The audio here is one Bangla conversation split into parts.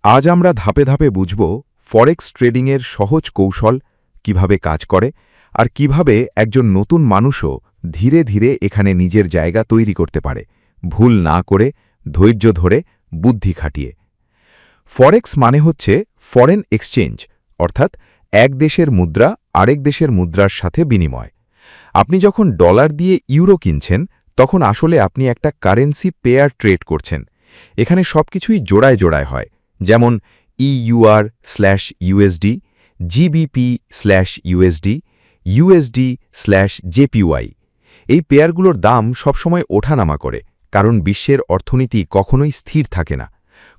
আজ আমরা ধাপে ধাপে বুঝব ফরেক্স ট্রেডিংয়ের সহজ কৌশল কিভাবে কাজ করে আর কিভাবে একজন নতুন মানুষও ধীরে ধীরে এখানে নিজের জায়গা তৈরি করতে পারে, ভুল না করে, ধৈর্য ধরে, বুদ্ধি খাটিয়ে। ফরেক্স মানে হচ্ছে ফরেন এক্সচেঞ্জ, অর্থাৎ এক দেশের মুদ্রা আরেক দেশের মুদ্রার সাথে বিনিময়। আপনি যখন ডলার দিয়ে ইউরো কিনছেন, তখন আসলে আপনি একটা কারেন্সি পেয়ার ট্রেড করছেন। এখানে সবকিছুই জোড়ায় জোড়ায় হয়, যেমন EUR/USD, GBP/USD, USD/JPY। এই পেয়ারগুলোর দাম সবসময় ওঠানামা করে, কারণ বিশ্বের অর্থনীতি কখনোই স্থির থাকে না।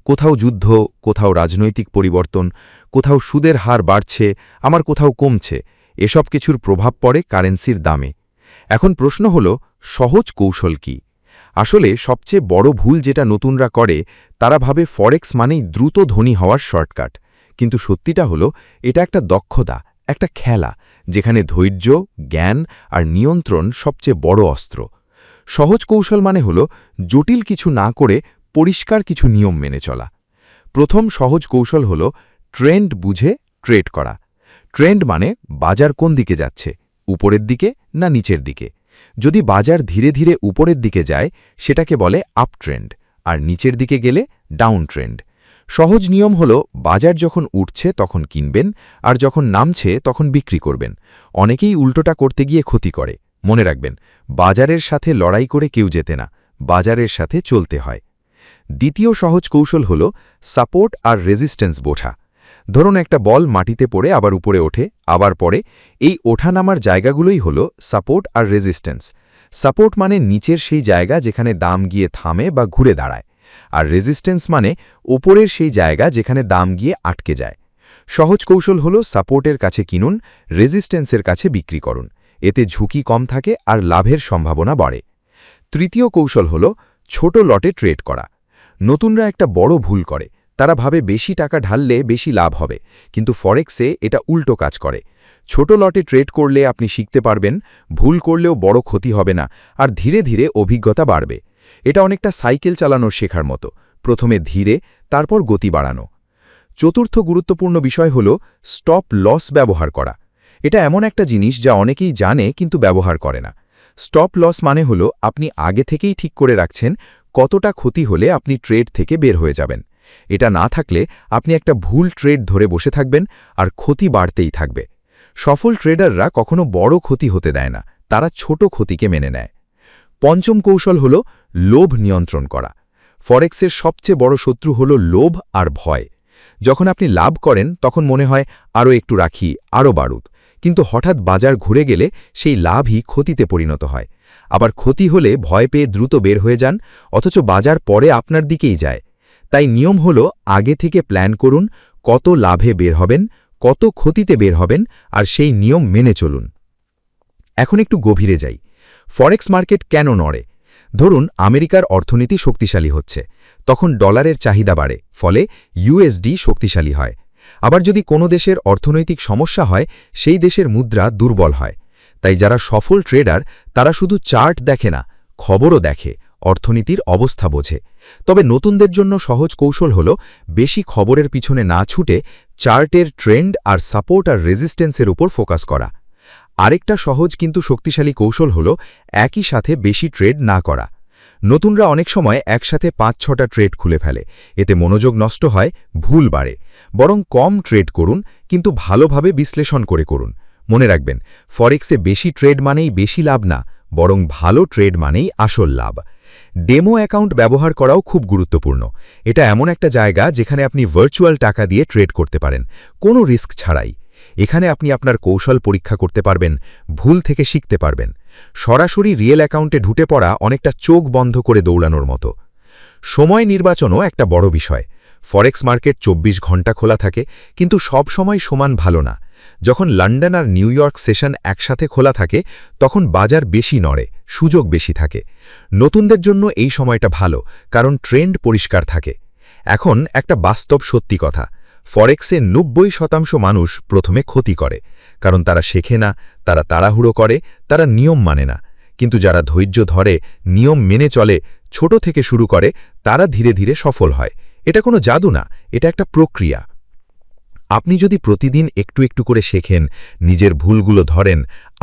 কোথাও যুদ্ধ, কোথাও রাজনৈতিক পরিবর্তন, কোথাও সুদের হার বাড়ছে, আবার কোথাও কমছে। এসব কিছুর প্রভাব পড়ে কারেন্সির দামে। এখন প্রশ্ন হল, সহজ কৌশল কি? আসলে সবচেয়ে বড় ভুল যেটা নতুনরা করে, তারা ভাবে ফরেক্স মানেই দ্রুত ধনী হওয়ার শর্টকাট। কিন্তু সত্যিটা হলো, এটা একটা দক্ষতা, একটা খেলা, যেখানে ধৈর্য, জ্ঞান আর নিয়ন্ত্রণ সবচেয়ে বড় অস্ত্র। সহজ কৌশল মানে হল জটিল কিছু না করে পরিষ্কার কিছু নিয়ম মেনে চলা। প্রথম সহজ কৌশল হল ট্রেন্ড বুঝে ট্রেড করা। ট্রেন্ড মানে বাজার কোন দিকে যাচ্ছে, উপরের দিকে না নিচের দিকে। যদি বাজার ধীরে ধীরে উপরের দিকে যায়, সেটাকে বলে আপ ট্রেন্ড, আর নিচের দিকে গেলে ডাউন ট্রেন্ড। সহজ নিয়ম হল, বাজার যখন উঠছে তখন কিনবেন, আর যখন নামছে তখন বিক্রি করবেন। অনেকেই উল্টোটা করতে গিয়ে ক্ষতি করে। মনে রাখবেন, বাজারের সাথে লড়াই করে কেউ জেতে না, বাজারের সাথে চলতে হয়। দ্বিতীয় সহজ কৌশল হল সাপোর্ট আর রেজিস্ট্যান্স বোঝা। ধরুন একটা বল মাটিতে পড়ে আবার উপরে ওঠে, আবার পড়ে। এই ওঠানামার জায়গাগুলোই হল সাপোর্ট আর রেজিস্ট্যান্স। সাপোর্ট মানে নিচের সেই জায়গা যেখানে দাম গিয়ে থামে বা ঘুরে দাঁড়ায়, আর রেজিস্ট্যান্স মানে ওপরের সেই জায়গা যেখানে দাম গিয়ে আটকে যায়। সহজ কৌশল হল সাপোর্টের কাছে কিনুন, রেজিস্ট্যান্সের কাছে বিক্রি করুন। এতে ঝুঁকি কম থাকে আর লাভের সম্ভাবনা বাড়ে। তৃতীয় কৌশল হল ছোট লটে ট্রেড করা। নতুনরা একটা বড় ভুল করে, তারা ভাবে বেশি টাকা ঢাললে বেশি লাভ হবে, কিন্তু ফরেক্সে এটা উল্টো কাজ করে। ছোট লটে ট্রেড করলে আপনি শিখতে পারবেন, ভুল করলেও বড় ক্ষতি হবে না, আর ধীরে ধীরে অভিজ্ঞতা বাড়বে। এটা অনেকটা সাইকেল চালানোর শেখার মতো, প্রথমে ধীরে, তারপর গতি বাড়ানো। চতুর্থ গুরুত্বপূর্ণ বিষয় হল স্টপ লস ব্যবহার করা। এটা এমন একটা জিনিস যা অনেকেই জানে কিন্তু ব্যবহার করে না। স্টপ লস মানে হল আপনি আগে থেকেই ঠিক করে রাখছেন কতটা ক্ষতি হলে আপনি ট্রেড থেকে বের হয়ে যাবেন। এটা না থাকলে আপনি একটা ভুল ট্রেড ধরে বসে থাকবেন, আর ক্ষতি বাড়তেই থাকবে। সফল ট্রেডাররা কখনো বড় ক্ষতি হতে দেয় না, তারা ছোট ক্ষতিকে মেনে নেয়। পঞ্চম কৌশল হল লোভ নিয়ন্ত্রণ করা। ফরেক্সের সবচেয়ে বড় শত্রু হল লোভ আর ভয়। যখন আপনি লাভ করেন তখন মনে হয় আরও একটু রাখি, আরও বাড়ুক, কিন্তু হঠাৎ বাজার ঘুরে গেলে সেই লাভই ক্ষতিতে পরিণত হয়। আবার ক্ষতি হলে ভয় পেয়ে দ্রুত বের হয়ে যান, অথচ বাজার পরে আপনার দিকেই যায়। তাই নিয়ম হল আগে থেকে প্ল্যান করুন, কত লাভে বের হবেন, কত ক্ষতিতে বের হবেন, আর সেই নিয়ম মেনে চলুন। এখন একটু গভীরে যাই। ফরেক্স মার্কেট কেন নড়ে? ধরুন আমেরিকার অর্থনীতি শক্তিশালী হচ্ছে, তখন ডলারের চাহিদা বাড়ে, ফলে ইউএসডি শক্তিশালী হয়। আবার যদি কোনো দেশের অর্থনৈতিক সমস্যা হয়, সেই দেশের মুদ্রা দুর্বল হয়। তাই যারা সফল ট্রেডার, তারা শুধু চার্ট দেখে না, খবরও দেখে, অর্থনীতির অবস্থা বোঝে। তবে নতুনদের জন্য সহজ কৌশল হল বেশি খবরের পিছনে না ছুটে চার্টের ট্রেন্ড আর সাপোর্ট আর রেজিস্ট্যান্সের উপর ফোকাস করা। আরেকটা সহজ কিন্তু শক্তিশালী কৌশল হল একই সাথে বেশি ট্রেড না করা। নতুনরা অনেক সময় একসাথে ৫-৬টা ট্রেড খুলে ফেলে, এতে মনোযোগ নষ্ট হয়, ভুল বাড়ে। বরং কম ট্রেড করুন, কিন্তু ভালোভাবে বিশ্লেষণ করে করুন। মনে রাখবেন, ফরেক্সে বেশি ট্রেড মানেই বেশি লাভ না, বরং ভালো ট্রেড মানেই আসল লাভ। ডেমো অ্যাকাউন্ট ব্যবহার করাও খুব গুরুত্বপূর্ণ। এটা এমন একটা জায়গা যেখানে আপনি ভার্চুয়াল টাকা দিয়ে ট্রেড করতে পারেন, কোনো রিস্ক ছাড়াই। এখানে আপনি আপনার কৌশল পরীক্ষা করতে পারবেন, ভুল থেকে শিখতে পারবেন। সরাসরি রিয়েল অ্যাকাউন্টে ঢুকে পড়া অনেকটা চোখ বন্ধ করে দৌড়ানোর মতো। সময় নির্বাচনও একটা বড় বিষয়। ফরেক্স মার্কেট ২৪ ঘন্টা খোলা থাকে, কিন্তু সব সময় সমান ভালো না। যখন লন্ডন আর নিউ ইয়র্ক সেশন একসাথে খোলা থাকে, তখন বাজার বেশি নড়ে, সুযোগ বেশি থাকে। নতুনদের জন্য এই সময়টা ভালো, কারণ ট্রেন্ড পরিষ্কার থাকে। এখন একটা বাস্তব সত্যি কথা, ফরেক্সে ৯০% মানুষ প্রথমে ক্ষতি করে, কারণ তারা শেখে না, তারা তাড়াহুড়ো করে, তারা নিয়ম মানে না। কিন্তু যারা ধৈর্য ধরে, নিয়ম মেনে চলে, ছোট থেকে শুরু করে, তারা ধীরে ধীরে সফল হয়। এটা কোনো জাদু না, এটা একটা প্রক্রিয়া। আপনি যদি প্রতিদিন একটু একটু করে শেখেন, নিজের ভুলগুলো ধরেন,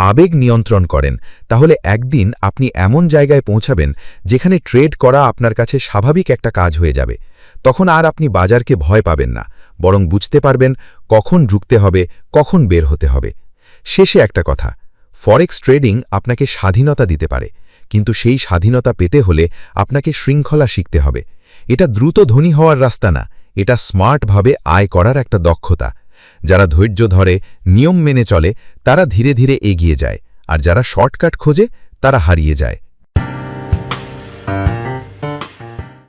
আবেগ নিয়ন্ত্রণ করেন, তাহলে একদিন আপনি এমন জায়গায় পৌঁছাবেন যেখানে ট্রেড করা আপনার কাছে স্বাভাবিক একটা কাজ হয়ে যাবে। তখন আর আপনি বাজারকে ভয় পাবেন না, বরং বুঝতে পারবেন কখন ঢুকতে হবে, কখন বের হতে হবে। শেষে একটা কথা, ফরেক্স ট্রেডিং আপনাকে স্বাধীনতা দিতে পারে, কিন্তু সেই স্বাধীনতা পেতে হলে আপনাকে শৃঙ্খলা শিখতে হবে। এটা দ্রুত ধনী হওয়ার রাস্তা না, এটা স্মার্টভাবে আয় করার একটা দক্ষতা। যারা ধৈর্য ধরে, নিয়ম মেনে চলে, তারা ধীরে ধীরে এগিয়ে যায়, আর যারা শর্টকাট খোঁজে তারা হারিয়ে যায়।